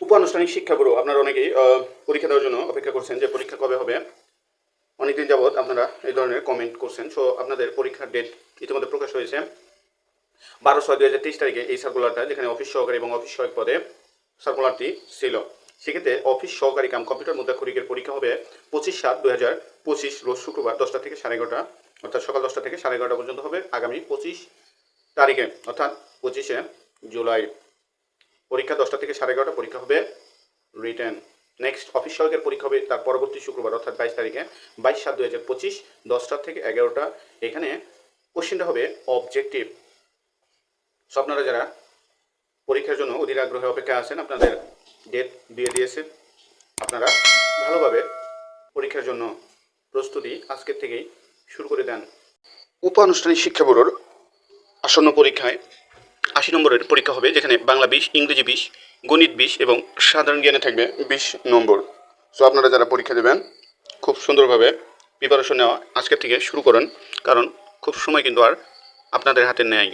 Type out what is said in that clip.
উপ-আনুষ্ঠানিক শিক্ষা ব্যুরো আপনারা অনেকেই পরীক্ষা দেওয়ার জন্য অপেক্ষা করছেন যে পরীক্ষা কবে হবে। অনেকদিন যাবৎ আপনারা এই ধরনের কমেন্ট করছেন। সো আপনাদের পরীক্ষার ডেট ইতিমধ্যে প্রকাশ হয়েছে 12/6/2023 তারিখে এই সার্কুলারটা, যেখানে অফিস সহকারী এবং অফিস সহায়ক পদে সার্কুলারটি ছিল। সেক্ষেত্রে অফিস সহকারী কাম কম্পিউটার মুদ্রাক্ষরিকের পরীক্ষা হবে 25/7/2025 রোজ শুক্রবার 10টা থেকে 11:30, অর্থাৎ সকাল 10টা থেকে 11:30 পর্যন্ত হবে আগামী 25 তারিখে, অর্থাৎ 25শে জুলাই। পরীক্ষা 10টা থেকে 11:30 পরীক্ষা হবে রিটেন। নেক্সট অফিস সহায়কের পরীক্ষা হবে তার পরবর্তী শুক্রবার, অর্থাৎ 22 তারিখে, 22/7/2025 10টা থেকে 11টা। এখানে কোশ্চেনটা হবে অবজেক্টিভ। সো আপনারা যারা পরীক্ষার জন্য অধীর আগ্রহে অপেক্ষা আছেন, আপনাদের ডেট দিয়ে দিয়েছে। আপনারা ভালোভাবে পরীক্ষার জন্য প্রস্তুতি আজকের থেকেই শুরু করে দেন। উপ-আনুষ্ঠানিক শিক্ষা ব্যুরোর আসন্ন পরীক্ষায় 80 নম্বরের পরীক্ষা হবে, যেখানে বাংলা 20, ইংরেজি 20, গণিত 20 এবং সাধারণ জ্ঞানে থাকবে 20 নম্বর। সো আপনারা যারা পরীক্ষা দেবেন খুব সুন্দরভাবে প্রিপারেশন নেওয়া আজকের থেকে শুরু করুন, কারণ খুব সময় কিন্তু আর আপনাদের হাতে নেই।